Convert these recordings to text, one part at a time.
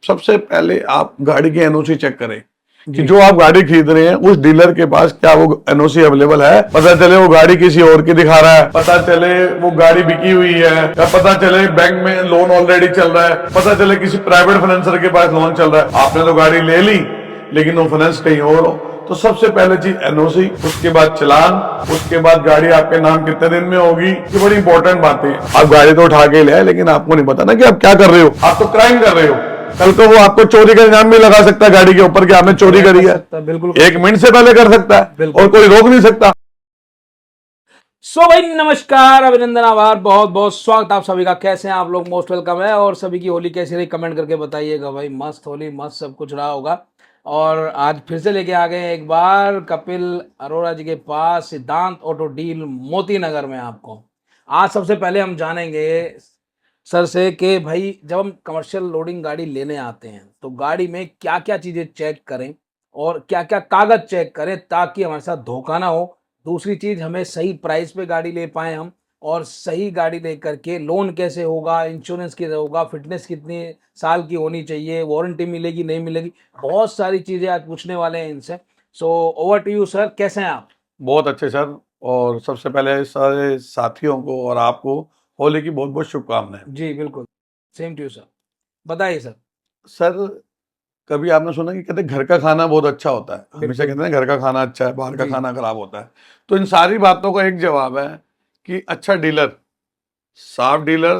सबसे पहले आप गाड़ी की एनओसी चेक करें कि जो आप गाड़ी खरीद रहे हैं उस डीलर के पास क्या वो एनओसी अवेलेबल है। पता चले वो गाड़ी किसी और की दिखा रहा है, पता चले वो गाड़ी बिकी हुई है, या पता चले बैंक में लोन ऑलरेडी चल रहा है, पता चले किसी प्राइवेट फाइनेंसर के पास लोन चल रहा है। आपने तो गाड़ी ले ली लेकिन वो फाइनेंस कहीं और हो। तो सबसे पहले चीज एनओसी, उसके बाद चालान, उसके बाद गाड़ी आपके नाम कितने दिन में होगी। ये बड़ी इंपॉर्टेंट बातें हैं। आप गाड़ी तो उठा के ले आए लेकिन आपको नहीं पता ना कि आप क्या कर रहे हो। आप तो क्राइम कर रहे हो। कल को वो आपको चोरी का इल्जाम भी लगा सकता है गाड़ी के ऊपर कि आपने चोरी करी है। बिल्कुल 1 मिनट से पहले कर सकता है और कोई रोक नहीं सकता। सो भाई नमस्कार, अभिनंदन, आभार, बहुत बहुत स्वागत आप सभी का। कैसे हैं आप लोग? मोस्ट वेलकम है। और सभी की होली कैसी रही कमेंट करके बताइएगा भाई। मस्त होली, मस्त सब कुछ रहा होगा। और आज फिर से लेके आ गए हैं एक बार कपिल अरोड़ा जी के पास, सिद्धांत ऑटो डील मोती नगर में। आपको आज सबसे पहले हम जानेंगे सर से कि भाई जब हम कमर्शियल लोडिंग गाड़ी लेने आते हैं तो गाड़ी में क्या क्या चीज़ें चेक करें और क्या क्या कागज चेक करें ताकि हमारे साथ धोखा ना हो। दूसरी चीज़, हमें सही प्राइस पे गाड़ी ले पाए हम, और सही गाड़ी लेकर के लोन कैसे होगा, इंश्योरेंस कैसे होगा, फिटनेस कितनी साल की होनी चाहिए, वारंटी मिलेगी नहीं मिलेगी, बहुत सारी चीज़ें आज पूछने वाले हैं इनसे। So over to you sir, कैसे हैं आप? बहुत अच्छे सर। और सबसे पहले सारे साथियों को और आपको होली की बहुत बहुत शुभकामनाएं। जी बिल्कुल, सेम टू यू सर। बताइए सर। सर, कभी आपने सुना कि कहते हैं घर का खाना बहुत अच्छा होता है। हमेशा बिल्कुल। कहते हैं घर का खाना अच्छा है, बाहर का जी। खाना खराब होता है। तो इन सारी बातों का एक जवाब है कि अच्छा डीलर,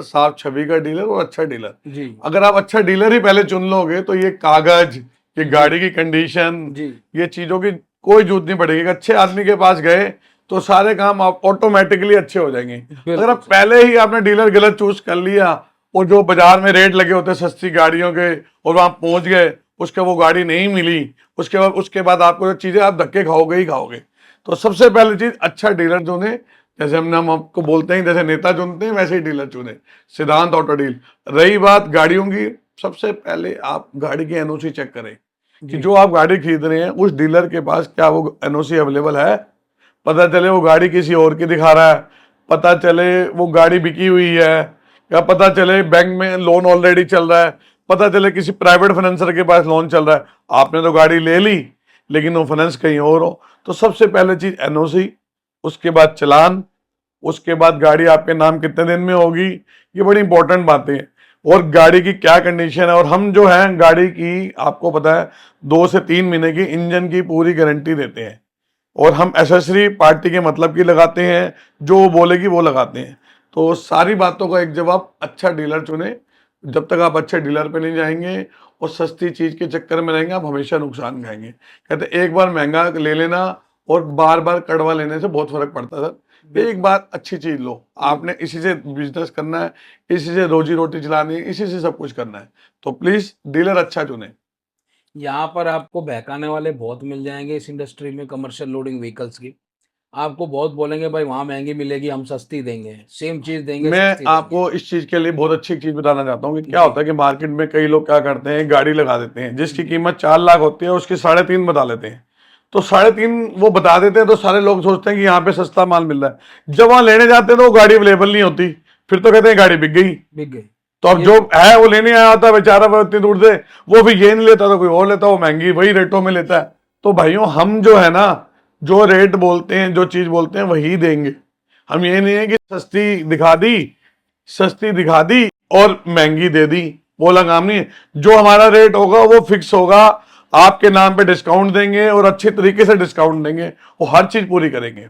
साफ छवि का डीलर और अच्छा डीलर। जी अगर आप अच्छा डीलर ही पहले चुन लोगे तो ये कागज, ये गाड़ी की कंडीशन, जी ये चीजों की कोई जरूरत नहीं पड़ेगी। एक अच्छे आदमी के पास गए तो सारे काम आप ऑटोमेटिकली अच्छे हो जाएंगे। अगर आप सर। पहले ही आपने डीलर गलत चूज कर लिया और जो बाजार में रेट लगे होते सस्ती गाड़ियों के और वहां पहुंच गए, उसके वो गाड़ी नहीं मिली, उसके बाद आपको चीजें आप धक्के खाओगे ही खाओगे। तो सबसे पहली चीज, अच्छा डीलर चुने। जैसे हम आपको बोलते हैं जैसे नेता चुनते हैं वैसे ही डीलर चुने। सिद्धांत ऑटो डील। रही बात गाड़ियों की, सबसे पहले आप गाड़ी की एनओसी चेक करें कि जी जो आप गाड़ी खरीद रहे हैं उस डीलर के पास क्या वो एनओसी अवेलेबल है। पता चले वो गाड़ी किसी और की दिखा रहा है, पता चले वो गाड़ी बिकी हुई है, या पता चले बैंक में लोन ऑलरेडी चल रहा है, पता चले किसी प्राइवेट फाइनेंसर के पास लोन चल रहा है। आपने तो गाड़ी ले ली लेकिन वो फाइनेंस कहीं और हो। तो सबसे पहले चीज एनओसी, उसके बाद चालान, उसके बाद गाड़ी आपके नाम कितने दिन में होगी। ये बड़ी इंपॉर्टेंट बातें हैं। और गाड़ी की क्या कंडीशन है। और हम जो है गाड़ी की, आपको पता है, 2 से 3 महीने की इंजन की पूरी गारंटी देते हैं। और हम एसेसरी पार्टी के मतलब की लगाते हैं, जो वो बोलेगी वो लगाते हैं। तो सारी बातों का एक जवाब, अच्छा डीलर चुने। जब तक आप अच्छे डीलर पे नहीं जाएंगे और सस्ती चीज के चक्कर में रहेंगे, आप हमेशा नुकसान खाएंगे। कहते एक बार महंगा ले लेना और बार बार कड़वा लेने से बहुत फर्क पड़ता है सर। एक बार अच्छी चीज लो, आपने इसी से बिजनेस करना है, इसी से रोजी रोटी चलानी है, इसी से सब कुछ करना है। तो प्लीज डीलर अच्छा चुने। यहाँ पर आपको बहकाने वाले बहुत मिल जाएंगे इस इंडस्ट्री में, कमर्शियल लोडिंग व्हीकल्स की। आपको बहुत बोलेंगे भाई वहाँ महंगी मिलेगी, हम सस्ती देंगे, सेम चीज़ देंगे, मैं सस्ती देंगे। आपको इस चीज के लिए बहुत अच्छी चीज बताना चाहता हूँ कि क्या जी होता है कि मार्केट में कई लोग क्या करते हैं, गाड़ी लगा देते हैं जिसकी कीमत 4 लाख होती है, उसकी 3.5 बता लेते हैं। तो 3.5 वो बता देते हैं तो सारे लोग सोचते हैं कि यहाँ पे सस्ता माल मिल रहा है। जब वहां लेने जाते हैं तो वो गाड़ी अवेलेबल नहीं होती, फिर तो कहते हैं गाड़ी बिक गई। बिक गए। तो अब जो है वो लेने आया होता है बेचारा, वो इतनी दूर से, वो भी ये नहीं लेता तो कोई और लेता, वो महंगी वही रेटों में लेता है। तो भाइयों, हम जो है ना, जो रेट बोलते हैं, जो चीज बोलते हैं वही देंगे। हम ये नहीं है कि सस्ती दिखा दी और महंगी दे दी, बोला काम नहीं है। जो हमारा रेट होगा वो फिक्स होगा, आपके नाम पे डिस्काउंट देंगे और अच्छे तरीके से डिस्काउंट देंगे, वो हर चीज पूरी करेंगे।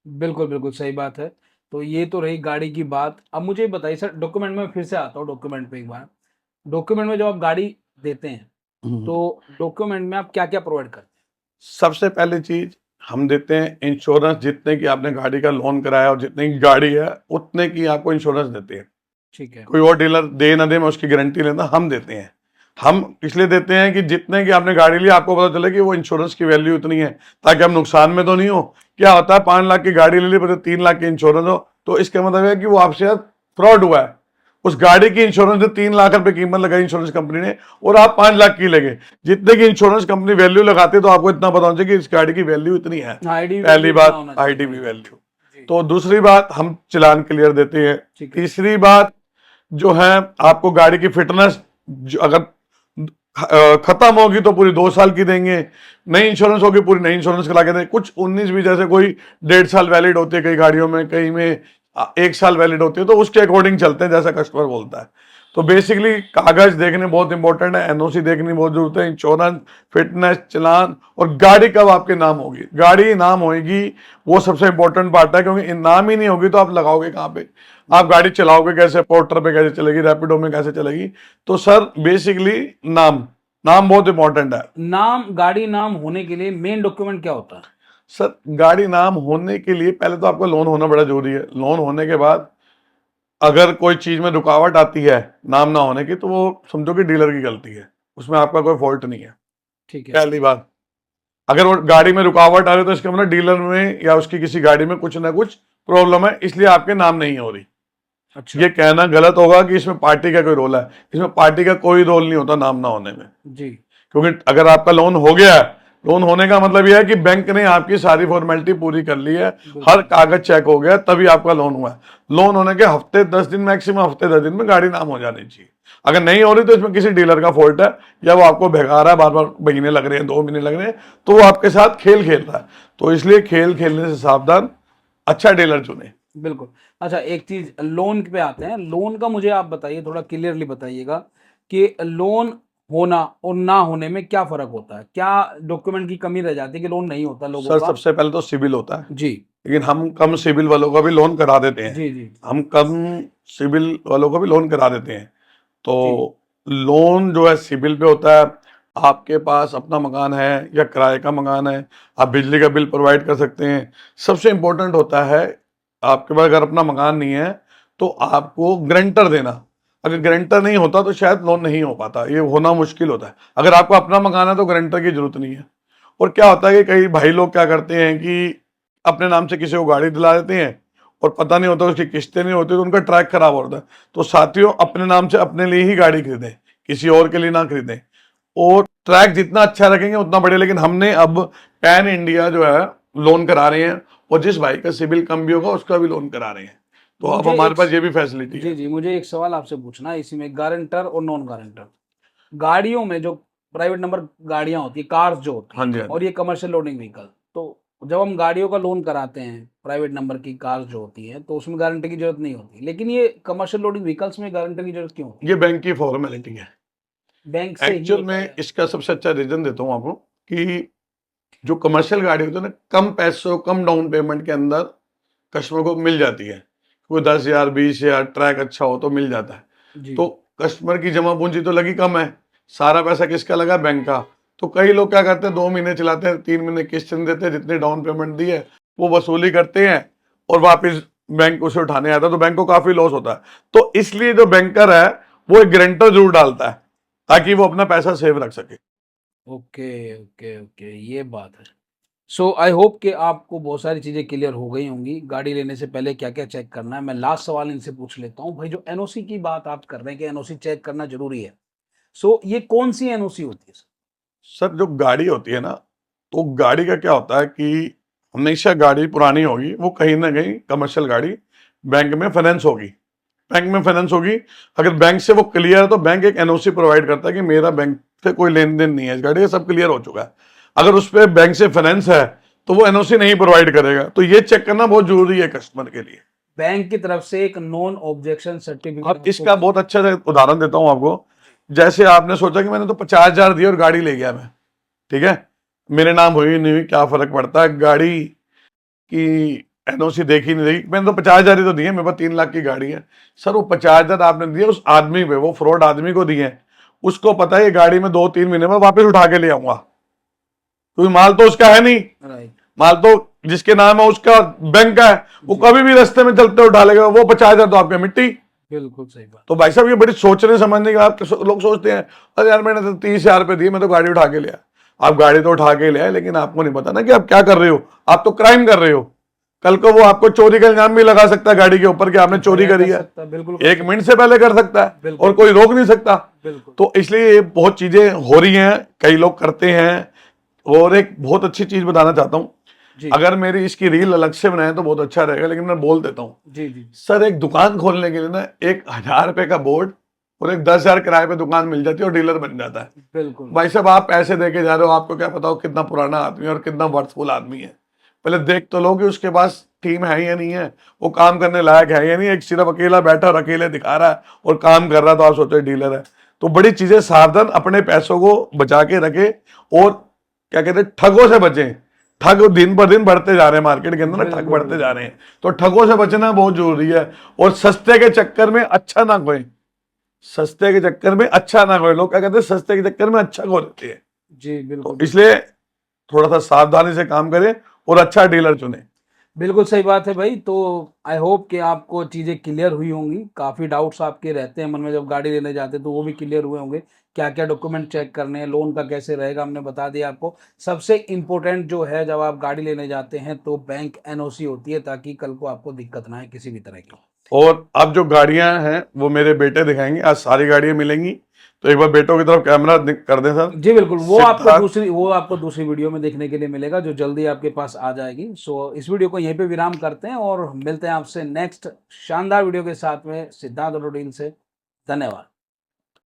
बिल्कुल बिल्कुल सही बात है। तो ये तो रही गाड़ी की बात। अब मुझे ये बताइए सर, डॉक्यूमेंट में फिर से आता हूँ डॉक्यूमेंट पे एक बार। डॉक्यूमेंट में जब आप गाड़ी देते हैं तो डॉक्यूमेंट में आप क्या क्या प्रोवाइड करते सबसे पहली चीज, हम देते हैं इंश्योरेंस। जितने की आपने गाड़ी का लोन कराया और जितने की गाड़ी है उतने की आपको इंश्योरेंस देते हैं। हैं? ठीक है। कोई और डीलर दे ना दे, मैं उसकी गारंटी लेता, हम देते हैं। हम इसलिए देते हैं कि जितने की आपने गाड़ी ली आपको पता चले कि वो इंश्योरेंस की वैल्यू इतनी है, ताकि हम नुकसान में तो नहीं हो। क्या होता है, 5 लाख की गाड़ी ले ली पर 3 लाख की इंश्योरेंस हो, तो इसका मतलब है कि वो आपसे फ्रॉड हुआ है। उस गाड़ी की इंश्योरेंस ने 3 लाख रुपए कीमत लगाई इंश्योरेंस कंपनी ने, और आप 5 लाख की लगे। जितने की इंश्योरेंस कंपनी वैल्यू लगाती है तो आपको इतना पता होना चाहिए कि इस गाड़ी की वैल्यू इतनी है। आईडी पहली बात, आईडीवी वैल्यू। तो दूसरी बात, हम चालान क्लियर देते हैं। ठीक है। तीसरी बात जो है, आपको गाड़ी की फिटनेस, अगर खत्म होगी तो पूरी 2 साल की देंगे, नई इंश्योरेंस होगी पूरी नई इंश्योरेंस करा के देंगे। कुछ 19 भी जैसे कोई 1.5 साल वैलिड होती है कई गाड़ियों में, कई में 1 साल वैलिड होती है, तो उसके अकॉर्डिंग चलते हैं जैसा कस्टमर बोलता है। तो बेसिकली कागज देखने बहुत इंपॉर्टेंट है, एनओसी देखनी बहुत जरूरत है, इंश्योरेंस, फिटनेस, चालान, और गाड़ी कब आपके नाम होगी। गाड़ी नाम होगी वो सबसे इंपॉर्टेंट पार्ट है, क्योंकि नाम ही नहीं होगी तो आप लगाओगे कहाँ पे, आप गाड़ी चलाओगे कैसे, पोर्टर पे कैसे चलेगी, रैपिडो में कैसे चलेगी। तो सर बेसिकली नाम नाम बहुत इंपॉर्टेंट है। नाम, गाड़ी नाम होने के लिए मेन डॉक्यूमेंट क्या होता है? सर गाड़ी नाम होने के लिए पहले तो आपका लोन होना बड़ा जरूरी है। लोन होने के बाद अगर कोई चीज में रुकावट आती है नाम ना होने की, तो वो समझो कि डीलर की गलती है, उसमें आपका कोई फॉल्ट नहीं है। ठीक है। पहली बात, अगर वो गाड़ी में रुकावट आ रही है तो इसका मतलब डीलर में या उसकी किसी गाड़ी में कुछ ना कुछ प्रॉब्लम है, इसलिए आपके नाम नहीं हो रही। अच्छा। ये कहना गलत होगा कि इसमें पार्टी का कोई रोल है, इसमें पार्टी का कोई रोल नहीं होता नाम ना होने में। जी। क्योंकि अगर आपका लोन हो गया है, लोन होने का मतलब यह है कि बैंक ने आपकी सारी फॉर्मेलिटी पूरी कर ली है, हर कागज चेक हो गया, तभी आपका लोन हुआ है। लोन होने के हफ्ते 10 दिन, मैक्सिमम हफ्ते 10 दिन में गाड़ी नाम हो जानी चाहिए। अगर नहीं हो रही तो इसमें किसी डीलर का फॉल्ट है, या वो आपको भिगा रहा है, बार बार महीने लग रहे हैं, 2 महीने लग रहे हैं, तो वो आपके साथ खेल खेल रहा है। तो इसलिए खेल खेलने से सावधान, अच्छा डीलर चुने। बिल्कुल। अच्छा, एक चीज लोन पे आते हैं। लोन का मुझे आप बताइए, थोड़ा क्लियरली बताइएगा कि लोन होना और ना होने में क्या फर्क होता है? क्या डॉक्यूमेंट की कमी रह जाती है कि लोन नहीं होता लोगों सर का? सबसे पहले तो सिविल होता है, जी लेकिन हम कम सिविल वालों का भी लोन करा देते हैं। जी जी हम कम सिविल वालों को भी लोन करा देते हैं। तो जी लोन जो है सिविल पे होता है। आपके पास अपना मकान है या किराए का मकान है, आप बिजली का बिल प्रोवाइड कर सकते हैं। सबसे इंपॉर्टेंट होता है, आपके पास अगर अपना मकान नहीं है तो आपको गारंटर देना। अगर गारंटर नहीं होता तो शायद लोन नहीं हो पाता, ये होना मुश्किल होता है। अगर आपको अपना मकान है तो गारंटर की जरूरत नहीं है। और क्या होता है कि कई भाई लोग क्या करते हैं कि अपने नाम से किसी को गाड़ी दिला देते हैं और पता नहीं होता, उसकी किस्तें नहीं होती, तो उनका ट्रैक खराब होता है। तो साथियों, अपने नाम से अपने लिए ही गाड़ी खरीदें, किसी और के लिए ना खरीदें। और ट्रैक जितना अच्छा रखेंगे उतना बढ़िया। लेकिन हमने अब पैन इंडिया जो है लोन करा रहे हैं, और जिस भाई का सिविल कम भी होगा उसका भी लोन करा रहे हैं। तो अब मुझे हमारे एक पास ये भी फैसिलिटी जी है। जी मुझे एक सवाल आपसे पूछना है इसी में, गारंटर और नॉन गारंटर गाड़ियों में, जो प्राइवेट नंबर गाड़ियां होती है, कार्स जो होती हाँ हैं, जी, हाँ और जी। ये कमर्शियल लोडिंग व्हीकल, तो जब हम गाड़ियों का लोन कराते हैं प्राइवेट नंबर की कार्स जो होती हैं, तो उसमें गारंटी की जरूरत नहीं होती, लेकिन ये कमर्शियल लोडिंग व्हीकल्स में गारंटी की जरूरत क्यों होती ये बैंक की फॉर्मेलिटी है। है? बैंक से ही एक्चुअल होता में है? इसका सबसे अच्छा रीजन देता हूँ आपको कि जो कमर्शियल गाड़ी होती है ना, कम पैसों, कम डाउन पेमेंट के अंदर कस्टमर को मिल जाती है। कोई 10,000, 20,000, ट्रैक अच्छा हो तो मिल जाता है। जी तो कस्टमर की जमा पूंजी तो लगी कम है, सारा पैसा किसका लगा, बैंक का। तो कई लोग क्या करते हैं, 2 महीने चलाते हैं, 3 महीने किस्त नहीं देते, जितने डाउन पेमेंट दी है वो वसूली करते हैं, और वापस बैंक उसे उठाने आता है, तो बैंक को काफी लॉस होता है। तो इसलिए जो बैंकर है वो एक गारंटर जरूर डालता है, ताकि वो अपना पैसा सेव रख सके। ओके ओके ओके, ये बात है। सो आई होप कि आपको बहुत सारी चीज़ें क्लियर हो गई होंगी, गाड़ी लेने से पहले क्या क्या चेक करना है। मैं लास्ट सवाल इनसे पूछ लेता हूँ भाई, जो एनओसी की बात आप कर रहे हैं कि एनओसी चेक करना जरूरी है, सो ये कौन सी एनओसी होती है सर? सर जो गाड़ी होती है ना, तो गाड़ी का क्या होता है कि हमेशा गाड़ी पुरानी होगी, वो कहीं ना कहीं कमर्शियल गाड़ी बैंक में फाइनेंस होगी। बैंक में फाइनेंस होगी, अगर बैंक से वो क्लियर है तो बैंक एक एनओसी प्रोवाइड करता है कि मेरा बैंक से कोई लेन देन नहीं है, इस गाड़ी का सब क्लियर हो चुका है। अगर उस पर बैंक से फाइनेंस है तो वो एनओसी नहीं प्रोवाइड करेगा। तो ये चेक करना बहुत जरूरी है कस्टमर के लिए। बैंक की तरफ से एक नॉन ऑब्जेक्शन सर्टिफिकेट अब इसका बहुत अच्छा सा उदाहरण देता हूँ आपको। जैसे आपने सोचा कि मैंने तो 50,000 दिए और गाड़ी ले गया मैं, ठीक है, मेरे नाम हुई नहीं हुई क्या फर्क पड़ता है, गाड़ी की एनओसी देखी नहीं देखी, मैंने तो 50,000 ही तो दिए, मेरे पास 3 लाख की गाड़ी है। सर वो 50,000 आपने दिए उस आदमी पे, वो फ्रॉड आदमी को दिए, उसको पता है ये गाड़ी में 2-3 महीने में वापस उठा के ले आऊंगा, क्योंकि माल तो उसका है नहीं, राइट। माल तो जिसके नाम है उसका बैंक का है, वो कभी भी रास्ते में चलते उठा लेगा, वो 50,000 तो आपके मिट्टी। बिल्कुल सही बात। तो भाई साहब ये बड़ी सोचने समझने की बात। लोग सोचते हैं अरे यार मैंने तो 30,000 रुपए दिए, मैं तो गाड़ी उठा के लिया। आप गाड़ी तो उठा के ले आए, लेकिन आपको नहीं पता ना कि आप क्या कर रहे हो, आप तो क्राइम कर रहे हो। कल को वो आपको चोरी का इल्जाम भी लगा सकता है गाड़ी के ऊपर कि आपने चोरी करी है, बिल्कुल 1 मिनट से पहले कर सकता है, बिल्कुल। और कोई रोक नहीं सकता। बिल्कुल। तो इसलिए ये बहुत चीजें हो रही हैं, कई लोग करते हैं। और एक बहुत अच्छी चीज बताना चाहता हूँ, जी अगर मेरी इसकी रील अलग से बनाए तो बहुत अच्छा रहेगा, लेकिन मैं बोल देता हूँ। जी जी सर एक दुकान खोलने के लिए ना 1,000 रुपए का बोर्ड और एक 10,000 किराए पे दुकान मिल जाती है और डीलर बन जाता है। बिल्कुल भाई साहब आप पैसे दे के जा रहे हो, आपको क्या पता हो कितना पुराना आदमी है और कितना वर्थफुल आदमी है। पहले देख तो लो कि उसके पास टीम है या नहीं है, वो काम करने लायक है या नहीं। एक सिर्फ अकेला बैठा और अकेले दिखा रहा है और काम कर रहा है तो आप सोचो डीलर है। तो बड़ी चीजें सावधान, अपने पैसों को बचा के रखे और क्या कहते हैं ठगों से बचें। ठग दिन पर दिन बढ़ते जा रहे हैं मार्केट के अंदर ना, ठग बिल्कुल बढ़ते जा रहे हैं, तो ठगों से बचना बहुत जरूरी है। और सस्ते के चक्कर में अच्छा ना खोएं, सस्ते के चक्कर में अच्छा ना खोएं। लोग क्या कहते हैं सस्ते के चक्कर में अच्छा खो देते हैं। जी तो बिल्कुल इसलिए थोड़ा सा सावधानी से काम करें और अच्छा डीलर चुने। बिल्कुल सही बात है भाई। तो आई होप कि आपको चीज़ें क्लियर हुई होंगी। काफ़ी डाउट्स आपके रहते हैं मन में जब गाड़ी लेने जाते हैं, तो वो भी क्लियर हुए होंगे। क्या क्या डॉक्यूमेंट चेक करने हैं, लोन का कैसे रहेगा, हमने बता दिया आपको। सबसे इम्पोर्टेंट जो है, जब आप गाड़ी लेने जाते हैं तो बैंक एनओसी होती है, ताकि कल को आपको दिक्कत ना आए किसी भी तरह की। और अब जो गाड़ियां हैं वो मेरे बेटे दिखाएंगे, आज सारी गाड़ियां मिलेंगी। तो एक बार बेटों की तरफ कैमरा कर दें सर। जी बिल्कुल, सिद्धार्थ, वो आपको दूसरी वीडियो में देखने के लिए मिलेगा, जो जल्दी आपके पास आ जाएगी। सो इस वीडियो को यहीं पे विराम करते हैं और मिलते हैं आपसे नेक्स्ट शानदार वीडियो के साथ में, सिद्धार्थ ऑटो डील से। धन्यवाद।